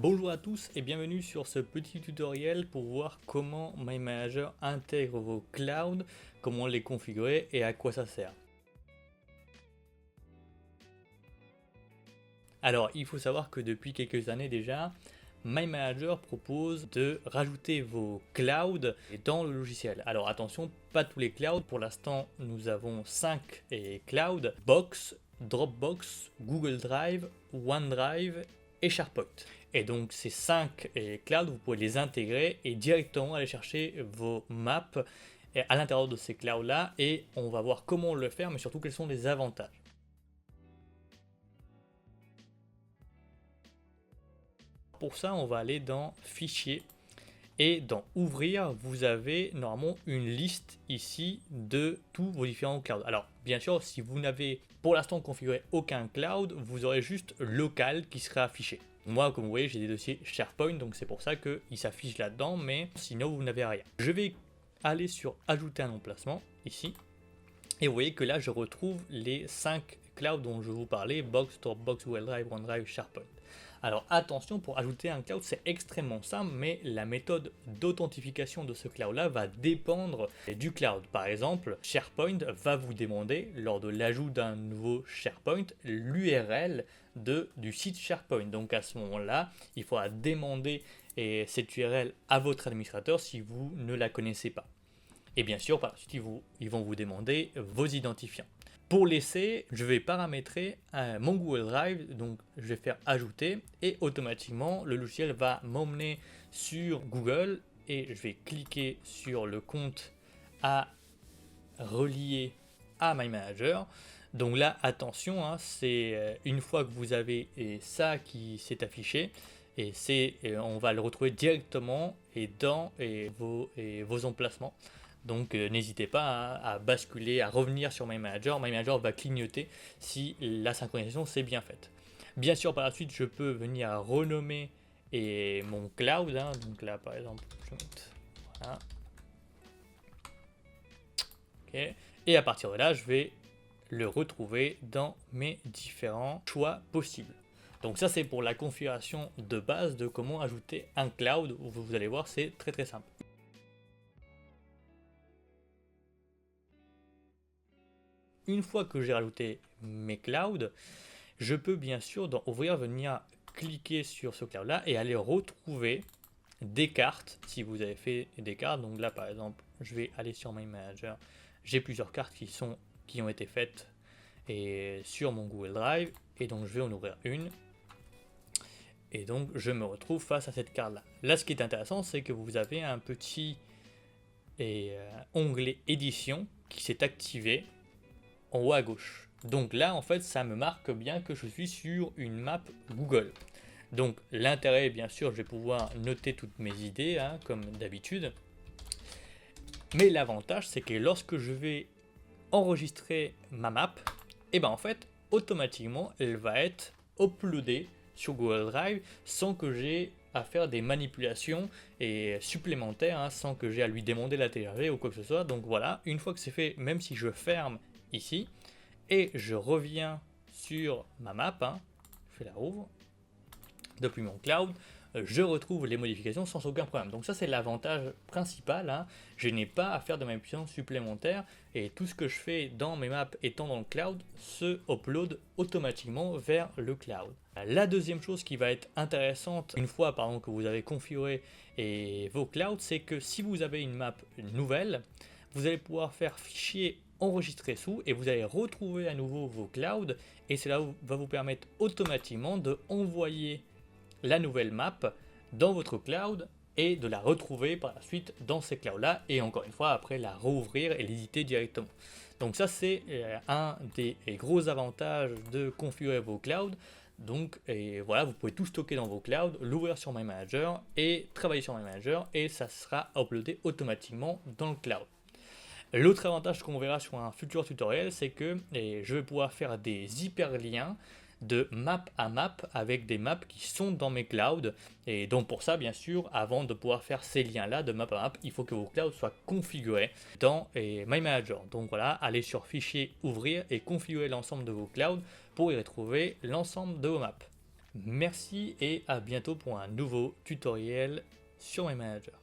Bonjour à tous et bienvenue sur ce petit tutoriel pour voir comment MyManager intègre vos clouds, comment les configurer et à quoi ça sert. Alors il faut savoir que depuis quelques années déjà, MyManager propose de rajouter vos clouds dans le logiciel. Alors attention, pas tous les clouds, pour l'instant nous avons 5 clouds: Box, Dropbox, Google Drive, OneDrive et SharePoint. Et donc ces 5 clouds, vous pouvez les intégrer et directement aller chercher vos maps à l'intérieur de ces clouds là, et on va voir comment le faire, mais surtout quels sont les avantages. Pour ça, on va aller dans Fichier et dans Ouvrir, vous avez normalement une liste ici de tous vos différents clouds. Alors bien sûr, si vous n'avez pour l'instant configuré aucun cloud, vous aurez juste local qui sera affiché. Moi, comme vous voyez, j'ai des dossiers SharePoint, donc c'est pour ça qu'il s'affiche là-dedans, mais sinon vous n'avez rien. Je vais aller sur Ajouter un emplacement ici, et vous voyez que là je retrouve les 5 clouds dont je vous parlais: Box, Dropbox, Google Drive, OneDrive, SharePoint. Alors attention, pour ajouter un cloud, c'est extrêmement simple, mais la méthode d'authentification de ce cloud-là va dépendre du cloud. Par exemple, SharePoint va vous demander, lors de l'ajout d'un nouveau SharePoint, l'URL du site SharePoint. Donc à ce moment-là, il faudra demander cette URL à votre administrateur si vous ne la connaissez pas. Et bien sûr, par la suite, ils vont vous demander vos identifiants. Pour l'essai, je vais paramétrer mon Google Drive, donc je vais faire ajouter et automatiquement le logiciel va m'emmener sur Google et je vais cliquer sur le compte à relier à MyManager. Donc là, attention, hein, c'est une fois que vous avez ça qui s'est affiché, on va le retrouver directement dans vos emplacements. Donc n'hésitez pas à basculer, à revenir sur MyManager. MyManager va clignoter si la synchronisation s'est bien faite. Bien sûr, par la suite, je peux venir renommer mon cloud. Donc là, par exemple, je vais mettre voilà. Okay. Et à partir de là, je vais le retrouver dans mes différents choix possibles. Donc ça, c'est pour la configuration de base de comment ajouter un cloud. Vous allez voir, c'est très très simple. Une fois que j'ai rajouté mes clouds, je peux bien sûr dans Ouvrir venir cliquer sur ce cloud là et aller retrouver des cartes si vous avez fait des cartes. Donc là par exemple, je vais aller sur MyManager, j'ai plusieurs cartes qui ont été faites sur mon Google Drive, et donc je vais en ouvrir une et donc je me retrouve face à cette carte là. Là, ce qui est intéressant, c'est que vous avez un petit onglet édition qui s'est activé en haut à gauche. Donc là, en fait, ça me marque bien que je suis sur une map Google. Donc l'intérêt, bien sûr, je vais pouvoir noter toutes mes idées, comme d'habitude. Mais l'avantage, c'est que lorsque je vais enregistrer ma map, et ben en fait, automatiquement, elle va être uploadée sur Google Drive sans que j'ai à faire des manipulations supplémentaires, sans que j'ai à lui demander la télécharger ou quoi que ce soit. Donc voilà, une fois que c'est fait, même si je ferme ici et je reviens sur ma map, je fais la rouvre depuis mon cloud, je retrouve les modifications sans aucun problème. Donc ça, c'est l'avantage principal, je n'ai pas à faire de manipulations supplémentaires et tout ce que je fais dans mes maps étant dans le cloud se upload automatiquement vers le cloud. La deuxième chose qui va être intéressante une fois que vous avez configuré vos clouds, c'est que si vous avez une map nouvelle, vous allez pouvoir faire fichier enregistrer sous et vous allez retrouver à nouveau vos clouds, et cela va vous permettre automatiquement de envoyer la nouvelle map dans votre cloud et de la retrouver par la suite dans ces clouds là, et encore une fois après la rouvrir et l'éditer directement. Donc ça, c'est un des gros avantages de configurer vos clouds. Donc voilà, vous pouvez tout stocker dans vos clouds, l'ouvrir sur MyManager et travailler sur MyManager, et ça sera uploadé automatiquement dans le cloud. L'autre avantage qu'on verra sur un futur tutoriel, c'est que je vais pouvoir faire des hyperliens de map à map avec des maps qui sont dans mes clouds. Et donc pour ça, bien sûr, avant de pouvoir faire ces liens là de map à map, il faut que vos clouds soient configurés dans MyManager. Donc voilà, allez sur Fichier, Ouvrir et configurer l'ensemble de vos clouds pour y retrouver l'ensemble de vos maps. Merci et à bientôt pour un nouveau tutoriel sur mes managers.